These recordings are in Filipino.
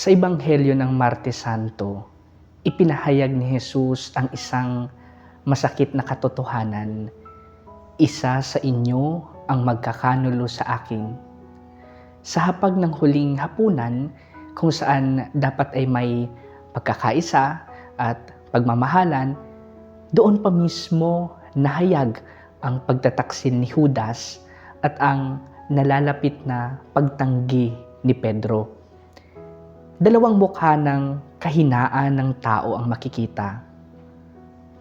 Sa Ebanghelyo ng Martes Santo, ipinahayag ni Jesus ang isang masakit na katotohanan. Isa sa inyo ang magkakanulo sa akin. Sa hapag ng huling hapunan, kung saan dapat ay may pagkakaisa at pagmamahalan, doon pa mismo nahayag ang pagtataksil ni Judas at ang nalalapit na pagtanggi ni Pedro. Dalawang mukha ng kahinaan ng tao ang makikita.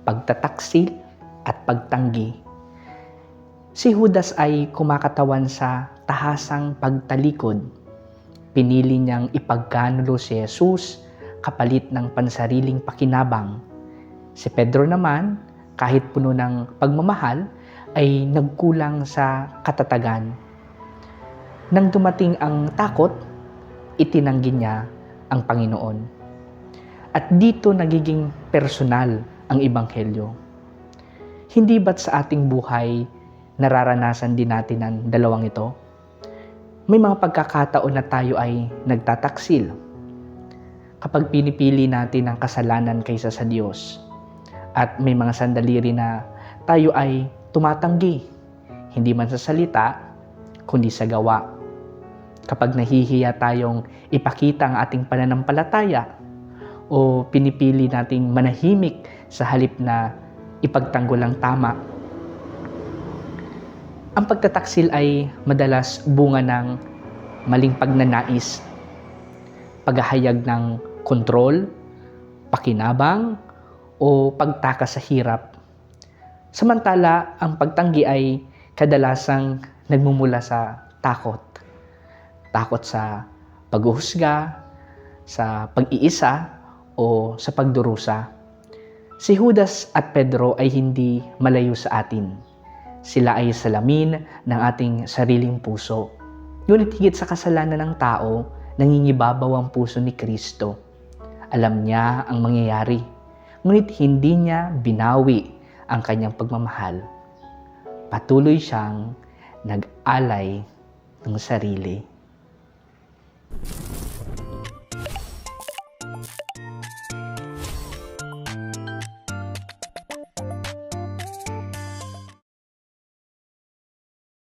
Pagtataksil at pagtanggi. Si Judas ay kumakatawan sa tahasang pagtalikod. Pinili niyang ipagkanulo si Jesus kapalit ng pansariling pakinabang. Si Pedro naman, kahit puno ng pagmamahal, ay nagkulang sa katatagan. Nang dumating ang takot, itinanggi niya ang Panginoon. At dito nagiging personal ang Ebanghelyo. Hindi ba't sa ating buhay nararanasan din natin ang dalawang ito? May mga pagkakataon na tayo ay nagtataksil kapag pinipili natin ang kasalanan kaysa sa Diyos. At may mga sandali rin na tayo ay tumatanggi, hindi man sa salita, kundi sa gawa. Kapag nahihiya tayong ipakita ang ating pananampalataya o pinipili nating manahimik sa halip na ipagtanggol ang tama. Ang pagtataksil ay madalas bunga ng maling pagnanais, paghahayag ng kontrol, pakinabang, o pagtakas sa hirap. Samantala, ang pagtanggi ay kadalasang nagmumula sa takot. Takot sa paghuhusga, sa pag-iisa, o sa pagdurusa. Si Judas at Pedro ay hindi malayo sa atin. Sila ay salamin ng ating sariling puso. Ngunit higit sa kasalanan ng tao, nangingibabaw ang puso ni Kristo. Alam niya ang mangyayari, ngunit hindi niya binawi ang kanyang pagmamahal. Patuloy siyang nag-alay ng sarili.